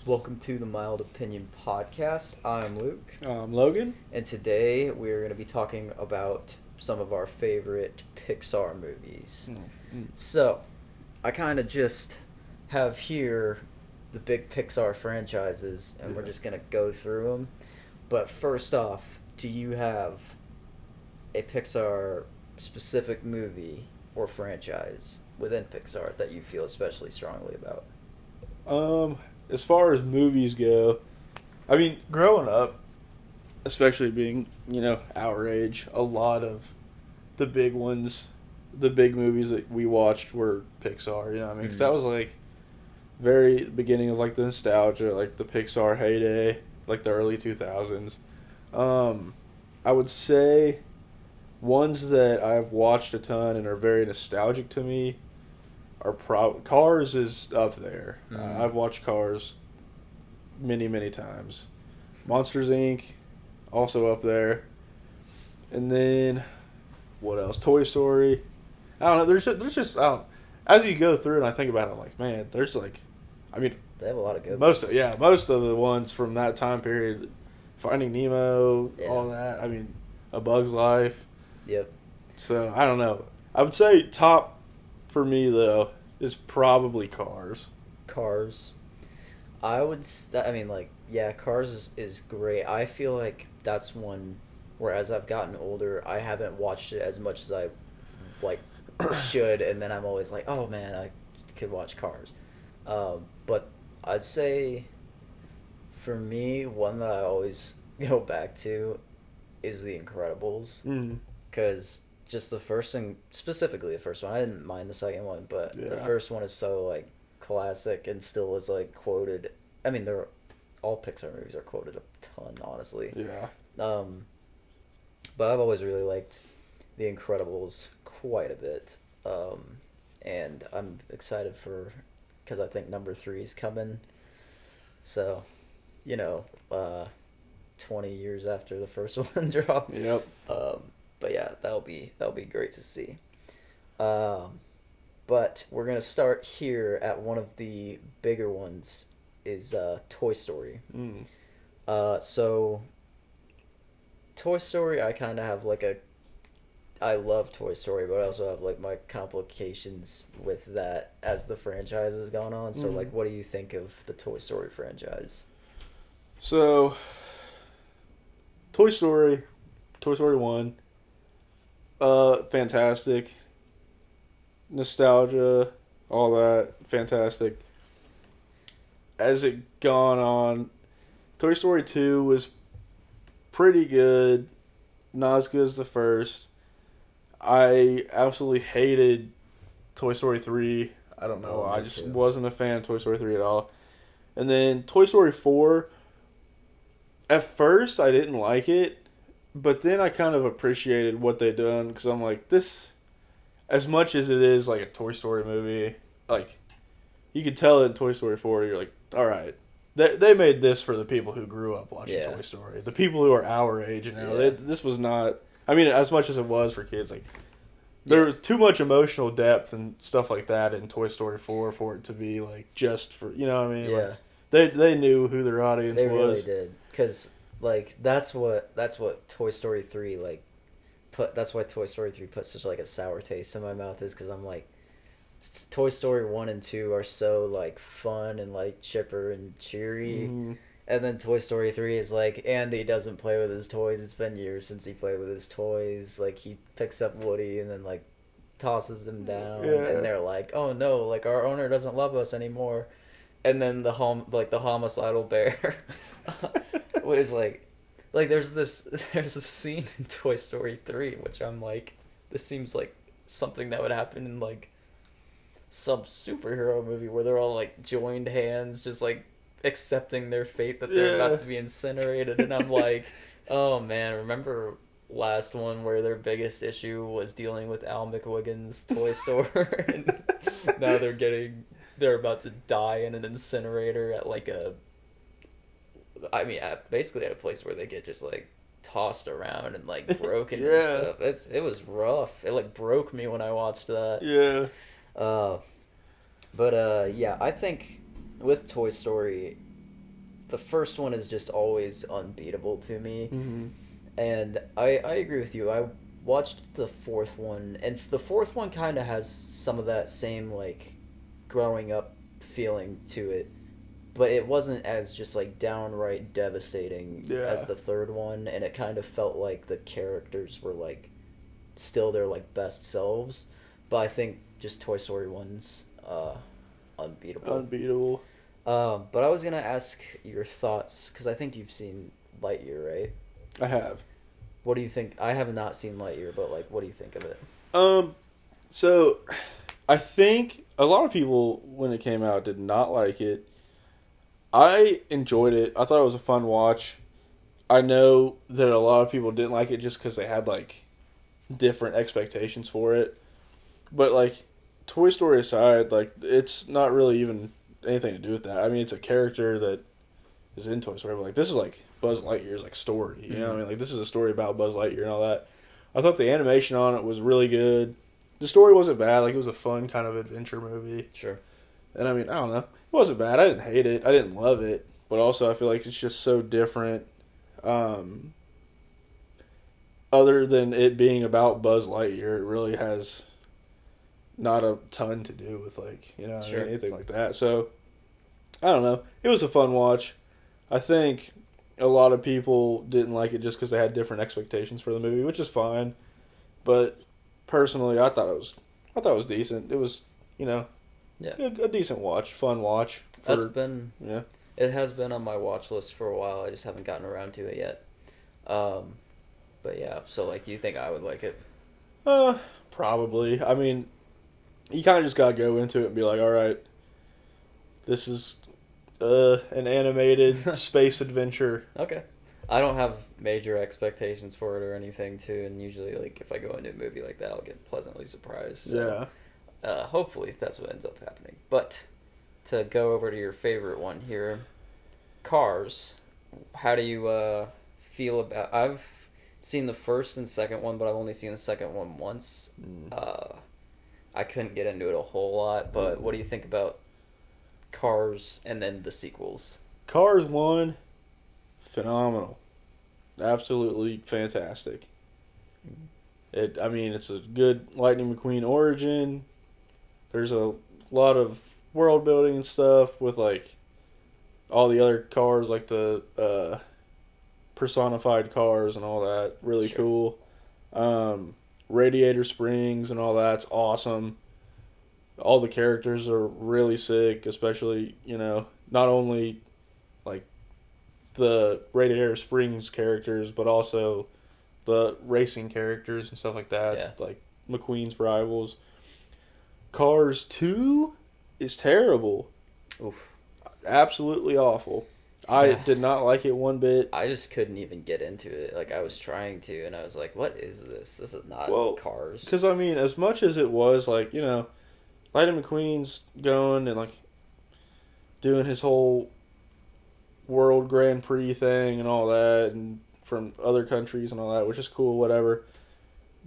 Welcome to the Mild Opinion Podcast. I'm Luke, Logan. and today we're going to be talking about some of our favorite Pixar movies. So, I kind of just have here the big Pixar franchises, and we're just going to go through them. But first off, do you have a Pixar specific movie or franchise within Pixar that you feel especially strongly about? As far as movies go, I mean, growing up, especially being, our age, a lot of the big ones, the big movies that we watched were Pixar, because that was like very beginning of like the nostalgia, like the Pixar heyday, like the early 2000s. I would say ones that I've watched a ton and are very nostalgic to me are Cars is up there. I've watched Cars many, many times. Monsters Inc. also up there. And then what else? Toy Story. I don't know. There's just as you go through and I think about it, I'm like, man, there's like, I mean, They have a lot of good most ones. most of the ones from that time period, Finding Nemo, Yeah. all that. I mean, A Bug's Life. Yep. So I don't know. I would say top for me though is probably Cars. Cars. Cars is great. I feel like that's one where as I've gotten older, I haven't watched it as much as I like should, and then I'm always like, oh man, I could watch Cars. But I'd say for me, one that I always go back to is The Incredibles, because just the first thing, specifically the first one, I didn't mind the second one, but the Yeah. first one is so like classic and still is like quoted. I mean, they're all Pixar movies are quoted a ton, honestly. Yeah. But I've always really liked The Incredibles quite a bit, and I'm excited because I think number 3 is coming. So, you know, 20 years after the first one dropped. Yep. But yeah, that'll be great to see. But we're gonna start here at one of the bigger ones, is Toy Story. So Toy Story, I kind of have like I love Toy Story, but I also have like my complications with that as the franchise has gone on. So like, what do you think of the Toy Story franchise? So Toy Story, Toy Story 1, fantastic. Nostalgia, all that, fantastic. As it gone on, Toy Story 2 was pretty good, not as good as the first. I absolutely hated Toy Story 3. I don't know. Oh, I me just too. wasn't a fan of Toy Story 3 at all. And then Toy Story 4, at first I didn't like it, but then I kind of appreciated what they done because I'm like, this, as much as it is like a Toy Story movie, like, you could tell in Toy Story 4, you're like, all right, they made this for the people who grew up watching Yeah. Toy Story. The people who are our age now. Yeah. This was not, I mean, as much as it was for kids, like, there was too much emotional depth and stuff like that in Toy Story 4 for it to be, like, just for, you know what I mean? Yeah. Like, they knew who their audience They was. really did, because like that's what Toy Story 3 like that's why Toy Story 3 put such like a sour taste in my mouth, is because I'm like, Toy Story 1 and 2 are so like fun and like chipper and cheery, and then Toy Story 3 is like, Andy doesn't play with his toys. It's been years since he played with his toys. Like, he picks up Woody and then like tosses him down, Yeah. and they're like, oh no, like our owner doesn't love us anymore. And then the homicidal bear was like there's this scene in Toy Story 3 which I'm like, this seems like something that would happen in like some superhero movie, where they're all like joined hands, just like accepting their fate that they're Yeah. about to be incinerated. And I'm like, oh man, remember last one where their biggest issue was dealing with Al McWiggins' toy store, and now they're about to die in an incinerator at like basically at a place where they get just like tossed around and like broken and Yeah. stuff. It was rough. It like broke me when I watched that. Yeah. Yeah, I think with Toy Story, the first one is just always unbeatable to me. Mm-hmm. And I agree with you. I watched the fourth one, and the fourth one kind of has some of that same, like, growing up feeling to it, but it wasn't as just, like, downright devastating Yeah. as the third one, and it kind of felt like the characters were, like, still their, like, best selves. But I think just Toy Story 1's unbeatable. Unbeatable. But I was going to ask your thoughts, because I think you've seen Lightyear, right? I have. What do you think? I have not seen Lightyear, but, like, what do you think of it? So I think a lot of people when it came out did not like it. I enjoyed it. I thought it was a fun watch. I know that a lot of people didn't like it just because they had like different expectations for it. But like Toy Story aside, like it's not really even anything to do with that. I mean, it's a character that is in Toy Story, but like this is like Buzz Lightyear's like story. You know what I mean? Like this is a story about Buzz Lightyear and all that. I thought the animation on it was really good. The story wasn't bad. Like it was a fun kind of adventure movie. Sure. And I mean, I don't know. It wasn't bad. I didn't hate it. I didn't love it. But also, I feel like it's just so different. Other than it being about Buzz Lightyear, it really has not a ton to do with like Sure. anything like that. So I don't know. It was a fun watch. I think a lot of people didn't like it just because they had different expectations for the movie, which is fine. But personally, I thought it was decent. It was Yeah. a decent watch, fun watch. Yeah. It has been on my watch list for a while. I just haven't gotten around to it yet. But yeah, so like, do you think I would like it? Probably. I mean, you kind of just gotta go into it and be like, all right, this is an animated space adventure. Okay. I don't have major expectations for it or anything, too, and usually, like, if I go into a movie like that, I'll get pleasantly surprised. So, Yeah. hopefully that's what ends up happening. But to go over to your favorite one here, Cars. How do you feel about? I've seen the first and second one, but I've only seen the second one once. I couldn't get into it a whole lot, but what do you think about Cars and then the sequels? Cars 1, phenomenal. Absolutely fantastic. I mean, it's a good Lightning McQueen origin. There's a lot of world building and stuff with like all the other cars, like the personified cars and all that. Really Sure. cool. Radiator Springs and all that's awesome. All the characters are really sick, especially not only like the Radiator Springs characters, but also the racing characters and stuff like that. Yeah. Like McQueen's rivals. Cars 2 is terrible. Oof. Absolutely awful. I Yeah. did not like it one bit. I just couldn't even get into it. Like, I was trying to, and I was like, what is this? This is not Well, Cars. because I mean, as much as it was like, Lightning McQueen's going and like doing his whole World Grand Prix thing and all that, and from other countries and all that, which is cool, whatever.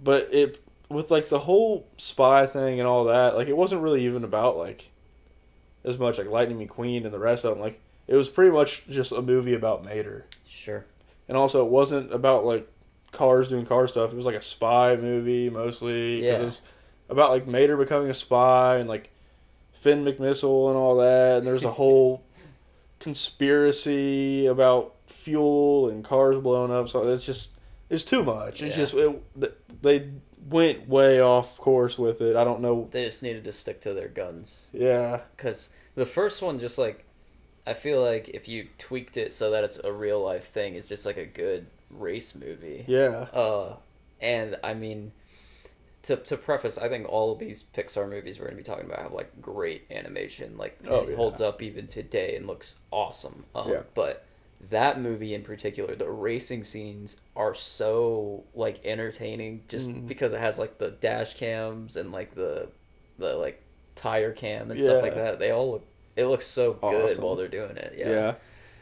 But it with like the whole spy thing and all that, like it wasn't really even about like as much like Lightning McQueen and the rest of them. Like it was pretty much just a movie about Mater, Sure. and also it wasn't about like cars doing car stuff. It was like a spy movie mostly because Yeah. it was about like Mater becoming a spy and like Finn McMissile and all that. And there's a whole conspiracy about fuel and cars blowing up. So it's too much. It's Yeah. just they went way off course with it. I don't know. They just needed to stick to their guns. Yeah, Because the first one, just like, I feel like if you tweaked it so that it's a real life thing, it's just like a good race movie. yeah, And I mean, to preface, I think all of these Pixar movies we're going to be talking about have like great animation. Like, it holds up even today and looks awesome. Yeah. But that movie in particular, the racing scenes are so like entertaining just because it has like the dash cams and like the like tire cam and stuff like Yeah. that. It looks so good Awesome. while they're doing it. Yeah. yeah.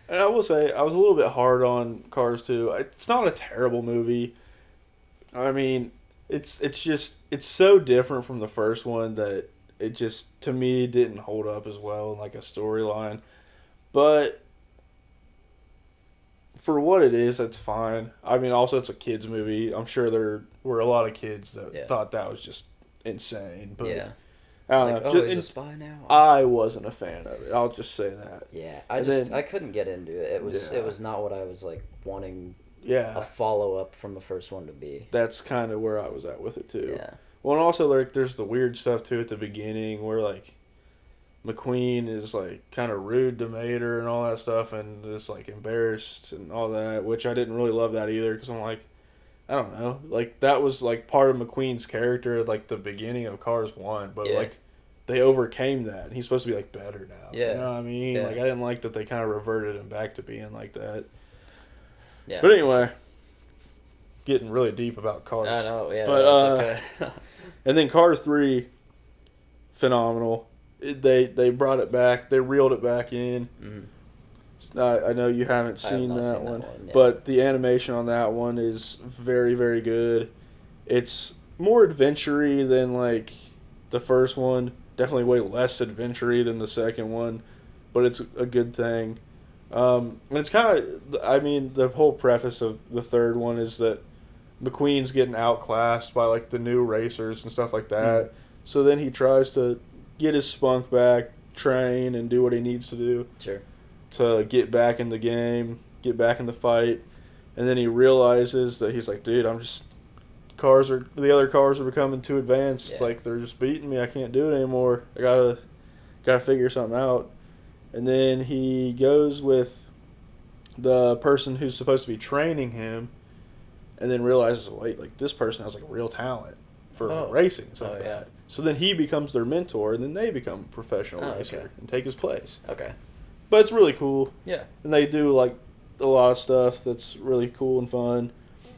And I will say I was a little bit hard on Cars 2. It's not a terrible movie. I mean, it's so different from the first one that it just to me didn't hold up as well in like a storyline. But for what it is, it's fine. I mean, also it's a kids movie. I'm sure there were a lot of kids that thought that was just insane. But Yeah. I don't Like, know. oh, he's a spy now. I wasn't a fan of it. I'll just say that. Yeah, I couldn't get into it. It was not what I was like wanting. Yeah. A follow up from the first one to be. That's kind of where I was at with it too. Yeah. Well, and also like there's the weird stuff too at the beginning where like McQueen is like kind of rude to Mater and all that stuff, and is like embarrassed and all that, which I didn't really love that either because I'm like, I don't know, like that was like part of McQueen's character at like the beginning of Cars 1, but like they overcame that and he's supposed to be like better now. Yeah. You know what I mean? Yeah. Like I didn't like that they kind of reverted him back to being like that. Yeah. But anyway, getting really deep about Cars. I know, yeah. But That's okay. and then Cars 3, phenomenal. They brought it back. They reeled it back in. Mm-hmm. I know you haven't seen that one, but the animation on that one is very, very good. It's more adventure-y than like the first one. Definitely way less adventure-y than the second one, but it's a good thing. And it's kind of, I mean, the whole preface of the third one is that McQueen's getting outclassed by like the new racers and stuff like that. So then he tries to get his spunk back, train, and do what he needs to do. Sure. To get back in the game, get back in the fight, and then he realizes that he's like, dude, the other cars are becoming too advanced. Yeah. Like they're just beating me. I can't do it anymore. I gotta figure something out. And then he goes with the person who's supposed to be training him, and then realizes, wait, like this person has like real talent for racing and stuff like that. So then he becomes their mentor, and then they become a professional racer and take his place. Okay. But it's really cool. Yeah. And they do like a lot of stuff that's really cool and fun.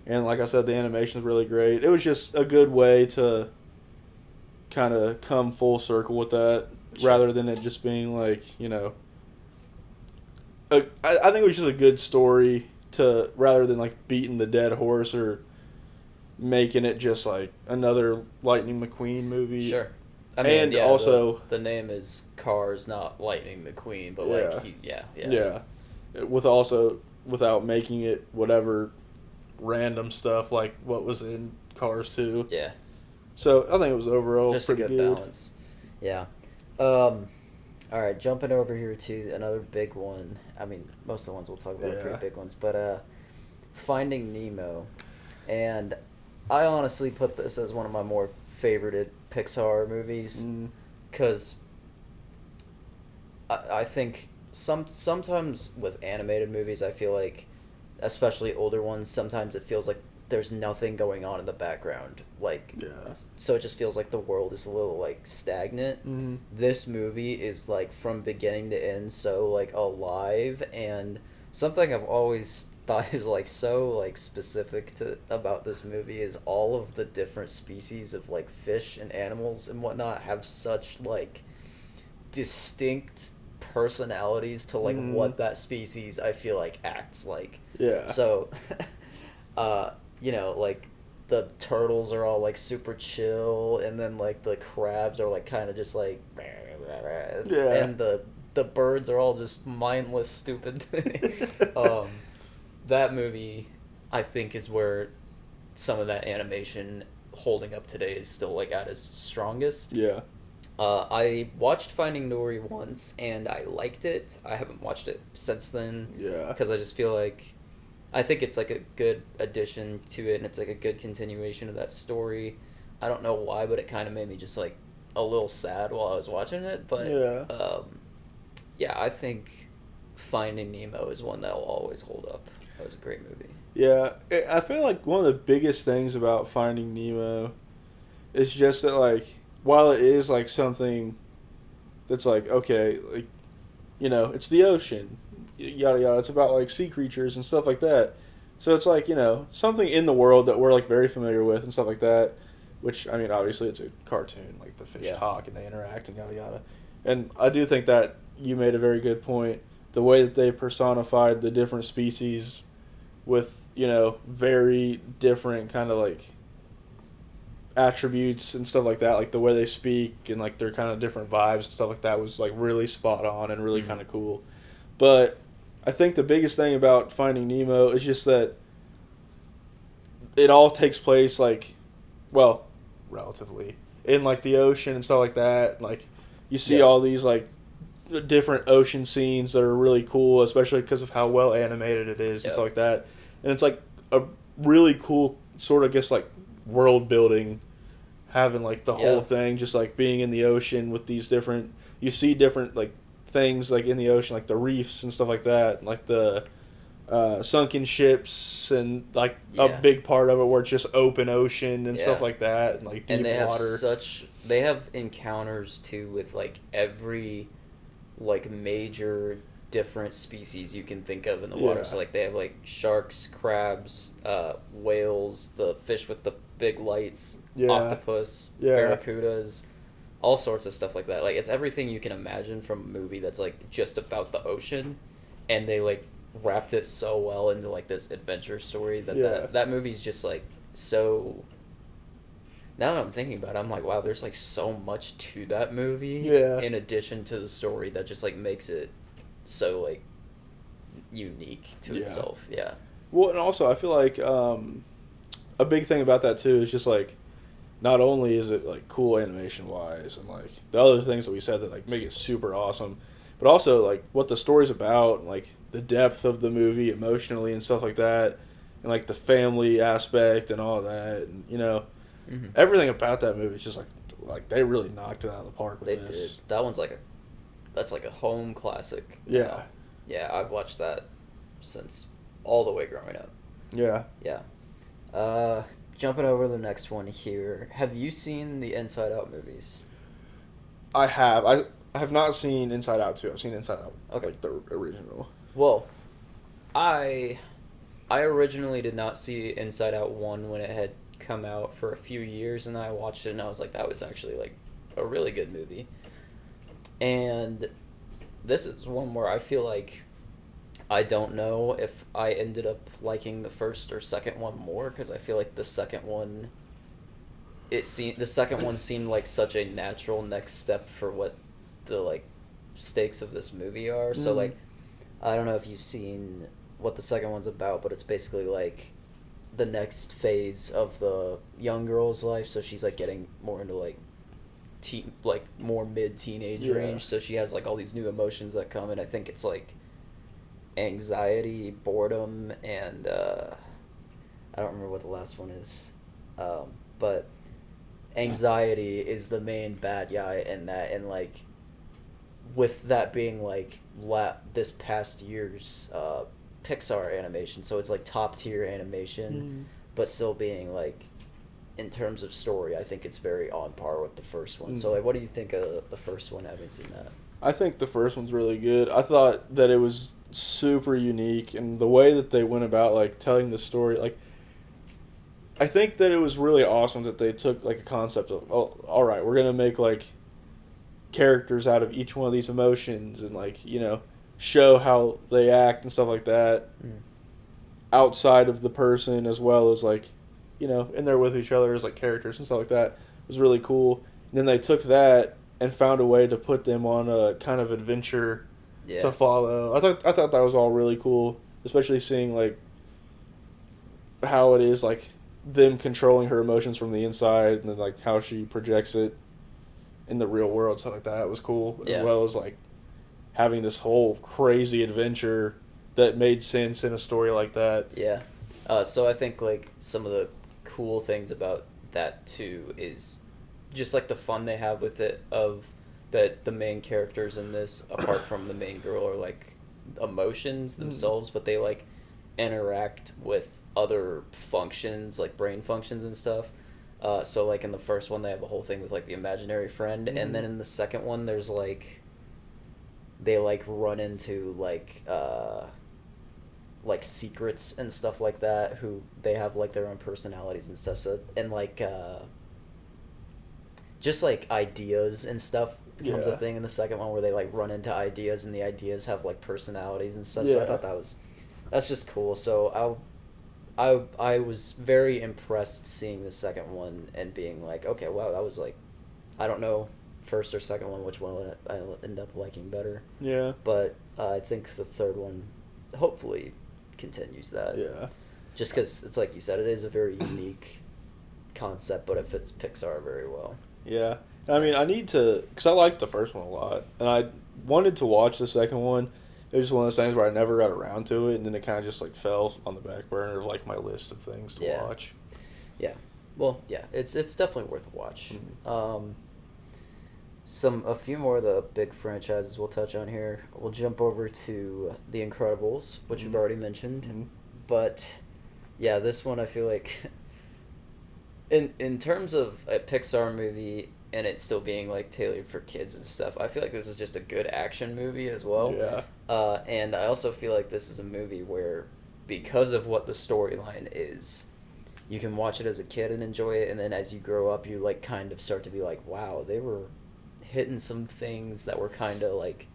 And like I said, the animation is really great. It was just a good way to kind of come full circle with that, rather than it just being like, you know, I think it was just a good story to, rather than like beating the dead horse or making it just like another Lightning McQueen movie. Sure. I mean, and also the name is Cars, not Lightning McQueen, but without making it whatever random stuff like what was in Cars 2. Yeah. So I think it was overall just pretty a good balance. Yeah. All right, jumping over here to another big one. I mean, most of the ones we'll talk about are pretty big ones, but Finding Nemo, and I honestly put this as one of my more favorited Pixar movies because I think sometimes with animated movies, I feel like, especially older ones, sometimes it feels like there's nothing going on in the background. Like, so it just feels like the world is a little like stagnant. Mm-hmm. This movie is like from beginning to end so like alive, and something I've always thought is like so like specific to about this movie is all of the different species of like fish and animals and whatnot have such like distinct personalities to like what that species I feel like acts like. Yeah. So you know, like the turtles are all like super chill, and then like the crabs are like kind of just like and the birds are all just mindless stupid. That movie I think is where some of that animation holding up today is still like at its strongest. Yeah. I watched Finding Dory once and I liked it. I haven't watched it since then. Yeah. Because I just feel like I think it's like a good addition to it, and it's like a good continuation of that story. I don't know why, but it kind of made me just like a little sad while I was watching it. But yeah, I think Finding Nemo is one that will always hold up. That was a great movie. Yeah, I feel like one of the biggest things about Finding Nemo is just that, like, while it is like something that's like, okay, like, you know, it's the ocean, yada yada, it's about like sea creatures and stuff like that. So it's like, you know, something in the world that we're like very familiar with and stuff like that. Which, I mean, obviously it's a cartoon, like the fish talk and they interact and yada yada. And I do think that you made a very good point. The way that they personified the different species with, you know, very different kind of like attributes and stuff like that, like the way they speak and like their kind of different vibes and stuff like that was like really spot on and really kind of cool. But I think the biggest thing about Finding Nemo is just that it all takes place like, well, relatively in like the ocean and stuff like that. Like, you see Yeah. all these like different ocean scenes that are really cool, especially because of how well animated it is and Yeah. stuff like that. And it's like a really cool sort of, guess, like world building, having like the whole Yeah. thing just like being in the ocean with these different. You see different like things like in the ocean, like the reefs and stuff like that, like the sunken ships, and like a Yeah. big part of it where it's just open ocean and stuff Yeah. like that, and like And deep water. they have encounters too with like every like major different species you can think of in the water. Yeah. So like they have like sharks, crabs, whales, the fish with the big lights, Yeah. octopus, Yeah. barracudas, all sorts of stuff like that. Like it's everything you can imagine from a movie that's like just about the ocean, and they like wrapped it so well into like this adventure story that Yeah. that movie's just like so. Now that I'm thinking about it, I'm like, wow, there's like so much to that movie. Yeah. In addition to the story that just like makes it so like unique to Yeah. itself. Yeah. Well, and also I feel like a big thing about that too is just like, not only is it like cool animation wise and like the other things that we said that like make it super awesome, but also like what the story's about, like the depth of the movie emotionally and stuff like that, and like the family aspect and all that, and Mm-hmm. everything about that movie is just like they really knocked it out of the park with They this. did. That one's like that's like a home classic. Yeah. Yeah, I've watched that since all the way growing up. Yeah. Yeah. Jumping over to the next one here. Have you seen the Inside Out movies? I have. I have not seen Inside Out 2. I've seen Inside Out, Okay. like the original. Well, I originally did not see Inside Out 1 when it had come out for a few years, and I watched it and I was like, that was actually like a really good movie. And this is one where I feel like I don't know if I ended up liking the first or second one more, because I feel like the second one seemed like such a natural next step for what the like stakes of this movie are. So Mm. like I don't know if you've seen what the second one's about, but it's basically like the next phase of the young girl's life. So she's like getting more into like like more mid-teenage Yeah. range. So she has like all these new emotions that come, and I think it's like anxiety, boredom, and I don't remember what the last one is, but anxiety is the main bad guy in that, and like with that being like this past year's Pixar animation, so it's like top tier animation, but still being like, in terms of story, I think it's very on par with the first one. So like, what do you think of the first one, having seen that? I think the first one's really good. I thought that it was super unique, and the way that they went about like telling the story, like I think that it was really awesome that they took like a concept of, oh, all right, we're gonna make like characters out of each one of these emotions, and like show how they act and stuff like that outside of the person, as well as like in there with each other as like characters and stuff like that. It was really cool. And then they took that and found a way to put them on a kind of adventure to follow. I thought that was all really cool, especially seeing like how it is like them controlling her emotions from the inside, and then like how she projects it in the real world, stuff like that. It was cool, as well as like having this whole crazy adventure that made sense in a story like that. Yeah. So I think like some of the cool things about that too is just like the fun they have with it, of that the main characters in this, apart from the main girl, are like emotions themselves, but they like interact with other functions, like brain functions and stuff. So like in the first one they have a whole thing with like the imaginary friend, and then in the second one there's like they like run into like secrets and stuff like that, who they have like their own personalities and stuff. So and like just like ideas and stuff becomes a thing in the second one, where they like run into ideas, and the ideas have like personalities and stuff. So I thought that's just cool. So I was very impressed seeing the second one and being like, okay, wow, that was like, I don't know, first or second one, which one I end up liking better. Yeah. But I think the third one hopefully continues that. Yeah. Just because it's like you said, it is a very unique concept, but it fits Pixar very well. Yeah. I mean, I need to, because I liked the first one a lot, and I wanted to watch the second one. It was just one of those things where I never got around to it, and then it kind of just like fell on the back burner of like my list of things to Yeah. watch. Yeah. Well, yeah, it's definitely worth a watch. Mhm. A few more of the big franchises we'll touch on here. We'll jump over to The Incredibles, which we've Mhm. already mentioned. Mhm. But yeah, this one I feel like in terms of a Pixar movie and it still being like tailored for kids and stuff, I feel like this is just a good action movie as well. Yeah. And I also feel like this is a movie where, because of what the storyline is, you can watch it as a kid and enjoy it, and then as you grow up, you like kind of start to be like, wow, they were hitting some things that were kind of like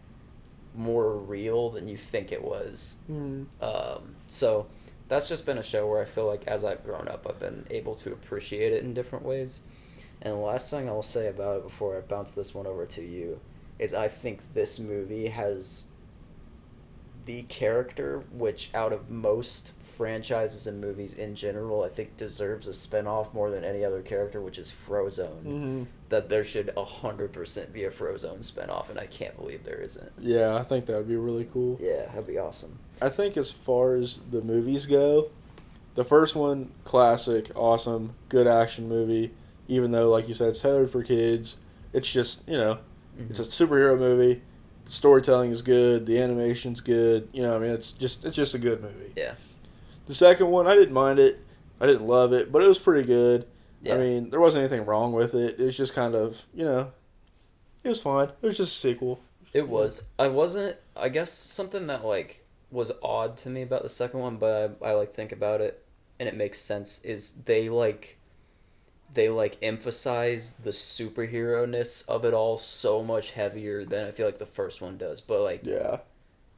more real than you think it was. Mm. So that's just been a show where I feel like as I've grown up, I've been able to appreciate it in different ways. And the last thing I'll say about it before I bounce this one over to you is I think this movie has the character which, out of most franchises and movies in general, I think deserves a spinoff more than any other character, which is Frozone. Mhm. That there should 100% be a Frozone spinoff, and I can't believe there isn't. Yeah, I think that would be really cool. Yeah, that'd be awesome. I think as far as the movies go, the first one, classic, awesome, good action movie. Even though, like you said, it's tailored for kids, it's just, it's a superhero movie. The storytelling is good. The animation's good. I mean, it's just a good movie. Yeah. The second one, I didn't mind it. I didn't love it, but it was pretty good. Yeah. I mean, there wasn't anything wrong with it. It was just kind of, it was fine. It was just a sequel. It was. I guess something that like was odd to me about the second one, but I like think about it and it makes sense, is they emphasize the superhero-ness of it all so much heavier than I feel like the first one does. But like Yeah.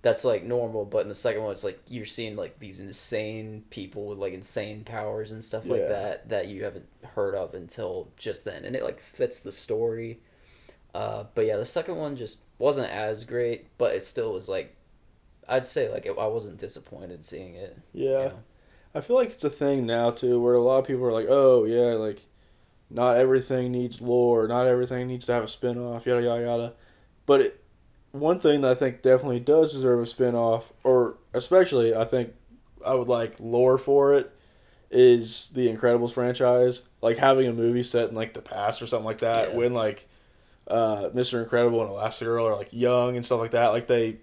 that's like normal, but in the second one it's like you're seeing like these insane people with like insane powers and stuff like Yeah. that you haven't heard of until just then, and it like fits the story. But yeah, the second one just wasn't as great, but it still was like, I'd say like I wasn't disappointed seeing it. Yeah. You know? I feel like it's a thing now, too, where a lot of people are like, oh, yeah, like, not everything needs lore, not everything needs to have a spin-off, yada, yada, yada. But one thing that I think definitely does deserve a spin-off, or especially I think I would like lore for it, is the Incredibles franchise. Like, having a movie set in, like, the past or something like that, Yeah. when, like, Mr. Incredible and Elastigirl are, like, young and stuff like that. Like, they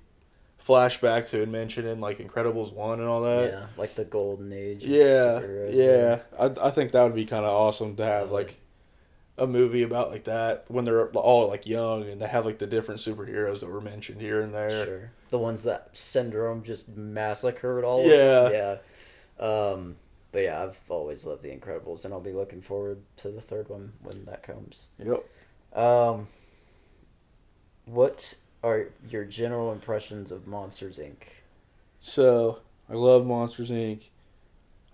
flash back to and mention in, like, Incredibles 1 and all that. Yeah, like the golden age. Of Yeah, superheroes. yeah. I think that would be kind of awesome to have, Love like, a movie about, like, that when they're all, like, young and they have, like, the different superheroes that were mentioned here and there. Sure. The ones that Syndrome just massacred all Yeah. of them. Yeah. But yeah, I've always loved The Incredibles, and I'll be looking forward to the third one when that comes. Yep. What are your general impressions of Monsters, Inc.? So, I love Monsters, Inc.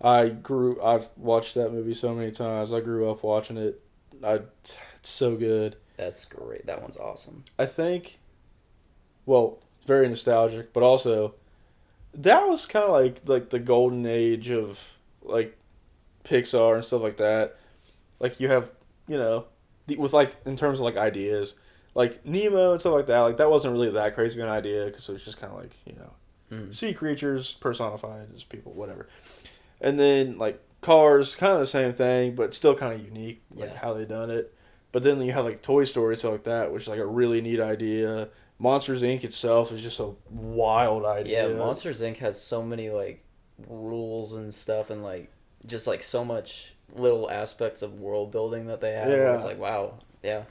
I've watched that movie so many times. I grew up watching it. It's so good. That's great. That one's awesome. I think, well, it's very nostalgic, but also, that was kind of like the golden age of, like, Pixar and stuff like that. Like, you have, with, like, in terms of, like, ideas, like, Nemo and stuff like that, like, that wasn't really that crazy of an idea, because it was just kind of like, sea creatures personified as people, whatever. And then, like, Cars, kind of the same thing, but still kind of unique, like, Yeah. how they done it. But then you have, like, Toy Story and stuff like that, which is, like, a really neat idea. Monsters, Inc. itself is just a wild idea. Yeah, Monsters, Inc. has so many, like, rules and stuff, and, like, just, like, so much little aspects of world building that they have. Yeah. It's like, wow. Yeah.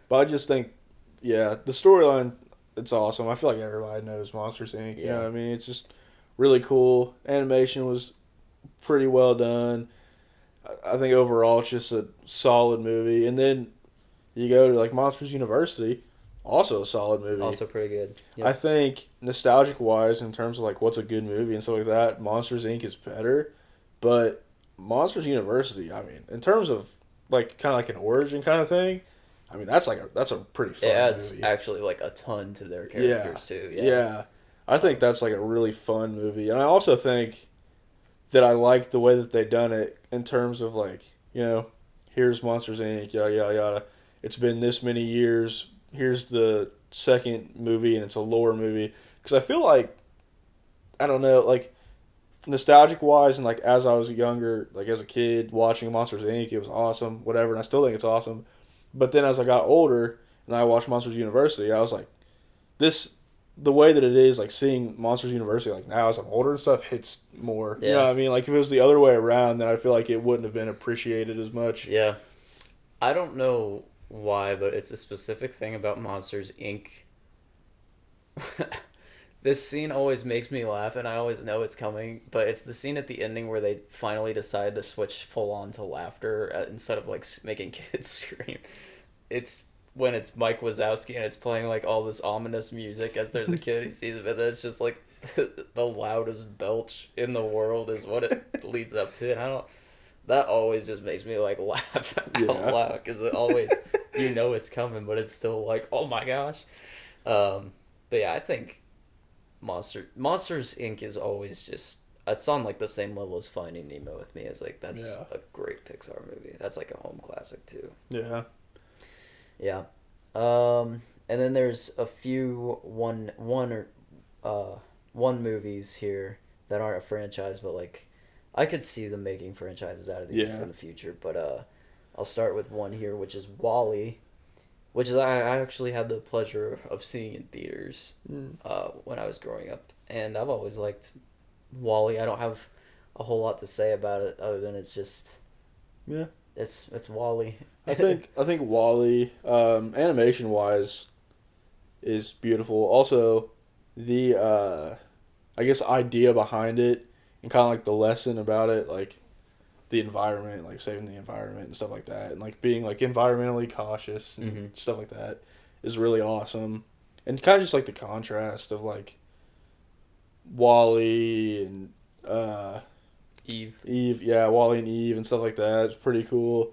But I just think, yeah, the storyline, it's awesome. I feel like everybody knows Monsters, Inc. You know Yeah. what I mean? It's just really cool. Animation was pretty well done. I think overall it's just a solid movie. And then you go to, like, Monsters University, also a solid movie. Also pretty good. Yep. I think nostalgic-wise, in terms of, like, what's a good movie and stuff like that, Monsters, Inc. is better. But Monsters University, I mean, in terms of, like, kind of like an origin kind of thing, I mean, that's a pretty fun It adds movie. actually, like, a ton to their characters, too. Yeah. Yeah. I think that's like a really fun movie, and I also think that I like the way that they done it in terms of like, here's Monsters Inc. Yada yada yada. It's been this many years. Here's the second movie, and it's a lore movie. Because I feel like, I don't know, like nostalgic wise, and like as I was younger, like as a kid watching Monsters Inc. It was awesome, whatever, and I still think it's awesome. But then as I got older and I watched Monsters University, I was like, this the way that it is, like seeing Monsters University like now as I'm older and stuff hits more. You know Yeah. what I mean? Like if it was the other way around, then I feel like it wouldn't have been appreciated as much. Yeah. I don't know why, but it's a specific thing about Monsters Inc. This scene always makes me laugh, and I always know it's coming. But it's the scene at the ending where they finally decide to switch full on to laughter instead of like making kids scream. It's when it's Mike Wazowski and it's playing like all this ominous music as there's a kid who sees it, but then it's just like the loudest belch in the world is what it leads up to, and I don't. That always just makes me like laugh out Yeah. loud because it always it's coming, but it's still like oh my gosh. But yeah, I think Monsters Inc. is always just it's on like the same level as Finding Nemo with me. As like that's Yeah. a great Pixar movie. That's like a home classic too. Yeah. Yeah. And then there's a few one movies here that aren't a franchise, but like I could see them making franchises out of these Yeah. in the future. But I'll start with one here, which is Wally, which is I actually had the pleasure of seeing in theaters Mm. when I was growing up, and I've always liked Wally. I don't have a whole lot to say about it other than it's just Yeah. it's Wally. I think Wally, animation wise, is beautiful. Also, the I guess idea behind it and kind of like the lesson about it, like the environment, like saving the environment and stuff like that, and like being like environmentally cautious and Mhm. stuff like that, is really awesome. And kind of just like the contrast of like Wally and Eve. Eve, yeah, Wally and Eve and stuff like that. It's pretty cool.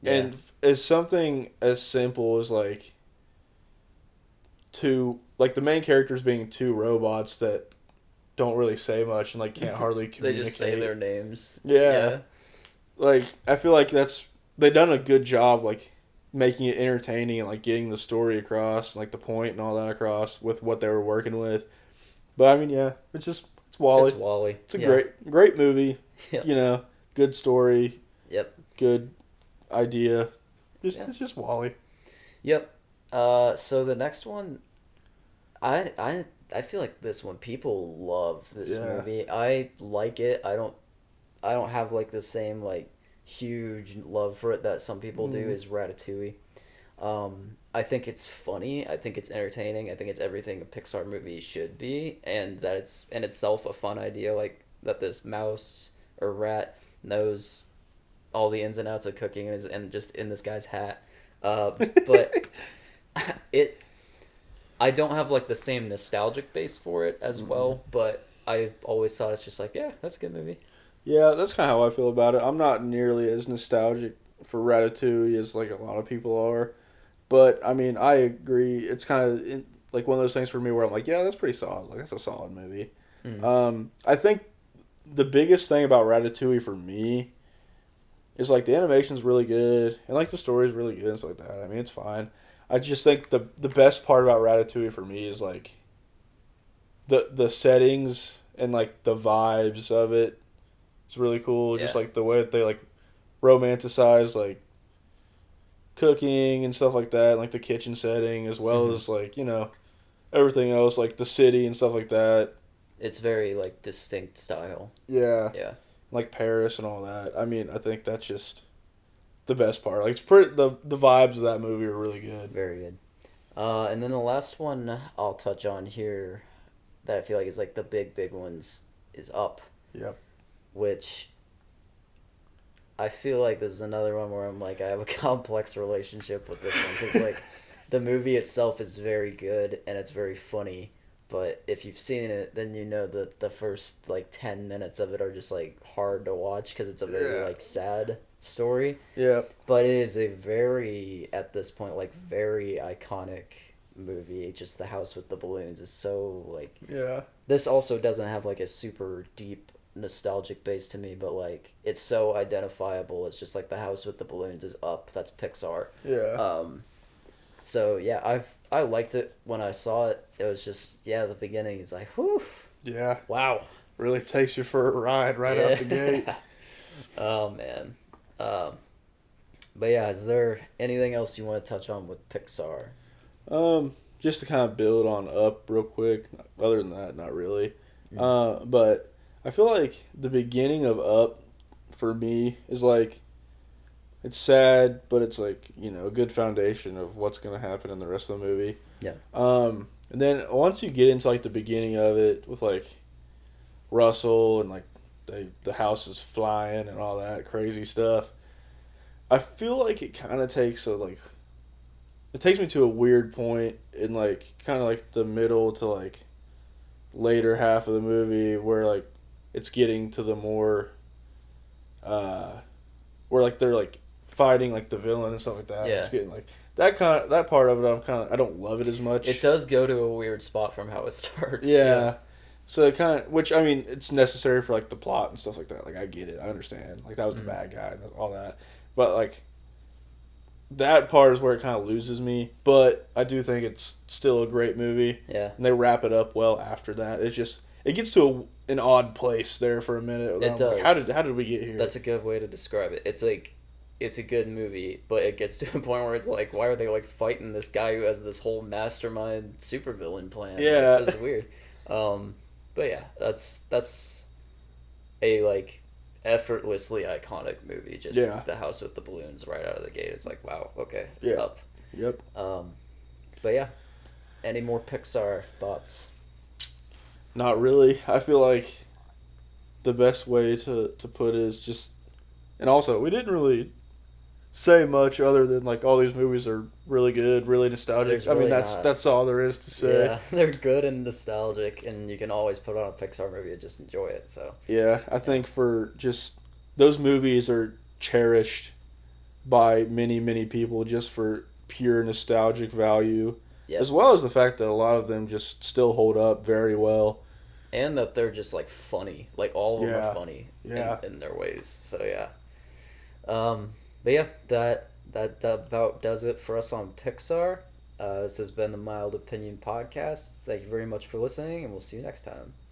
Yeah. And it's something as simple as like the main characters being two robots that don't really say much and like can't hardly They communicate. just say their names. Yeah. Like I feel like they've done a good job like making it entertaining and like getting the story across, and, like the point and all that across with what they were working with. But I mean, yeah, it's Wally. It's Wally. It's a great movie. Yep. Good story, Yep. good idea. Yeah. It's just Wally. Yep. So the next one, I feel like this one people love this Yeah. movie. I like it. I don't have like the same like huge love for it that some people do. Is Ratatouille. I think it's funny. I think it's entertaining. I think it's everything a Pixar movie should be, and that it's in itself a fun idea. Like that this mouse or rat knows all the ins and outs of cooking and just in this guy's hat. But it, I don't have like the same nostalgic base for it as well. But I always thought it's just like yeah, that's a good movie. Yeah, that's kind of how I feel about it. I'm not nearly as nostalgic for Ratatouille as like a lot of people are, but I mean, I agree. It's kind of like one of those things for me where I'm like, yeah, that's pretty solid. Like that's a solid movie. I think the biggest thing about Ratatouille for me is like the animation's really good and like the story's really good and stuff like that. I mean, it's fine. I just think the best part about Ratatouille for me is like the settings and like the vibes of it. It's really cool. Yeah. Just like the way that they like romanticize like cooking and stuff like that, like the kitchen setting as well as like, everything else, like the city and stuff like that. It's very like distinct style. Yeah. Yeah. Like Paris and all that. I mean, I think that's just the best part. Like it's pretty the vibes of that movie are really good. Very good. And then the last one I'll touch on here that I feel like is like the big ones is Up, Yep. which I feel like this is another one where I'm like I have a complex relationship with this one because like the movie itself is very good and it's very funny, but if you've seen it, then you know that the first like 10 minutes of it are just like hard to watch because it's a very like sad story. Yeah. But it is a very, at this point, like very iconic movie, just the house with the balloons, is so like. Yeah. This also doesn't have like a super deep nostalgic base to me, but like it's so identifiable. It's just like the house with the balloons is Up. That's Pixar. Yeah. So yeah, I liked it when I saw it. It was just the beginning is like whew. Yeah. Wow. Really takes you for a ride right out the gate. Oh man. But yeah, is there anything else you want to touch on with Pixar? Just to kind of build on Up real quick. Other than that, not really. Mm. But I feel like the beginning of Up for me is like it's sad, but it's like a good foundation of what's gonna happen in the rest of the movie. Yeah. And then once you get into like the beginning of it with like Russell and like the house is flying and all that crazy stuff, I feel like it kind of takes it takes me to a weird point in like kind of like the middle to like later half of the movie where like it's getting to the more where like they're like fighting like the villain and stuff like that. Yeah. It's getting like that part of it I don't love it as much. It does go to a weird spot from how it starts. Yeah. So it kind of, which I mean, it's necessary for like the plot and stuff like that. Like I get it, I understand. Like that was the bad guy and all that, but like that part is where it kind of loses me. But I do think it's still a great movie. Yeah. And they wrap it up well after that. It's just it gets to an odd place there for a minute. It does. Like, how did we get here? That's a good way to describe it. It's like it's a good movie, but it gets to a point where it's like, why are they like fighting this guy who has this whole mastermind supervillain plan? Yeah. Like, that's weird. But yeah, that's a like effortlessly iconic movie. Just the house with the balloons right out of the gate. It's like, wow, okay, it's Up. Yep. But yeah, any more Pixar thoughts? Not really. I feel like the best way to put it is just, and also we didn't really say much other than like all these movies are really good, really nostalgic. Really that's all there is to say. Yeah, they're good and nostalgic, and you can always put on a Pixar movie and just enjoy it. So yeah, I think for just those movies are cherished by many people just for pure nostalgic value, as well as the fact that a lot of them just still hold up very well, and that they're just like funny. Like all of them are funny in their ways. So yeah. But yeah, that about does it for us on Pixar. This has been the Mild Opinion Podcast. Thank you very much for listening, and we'll see you next time.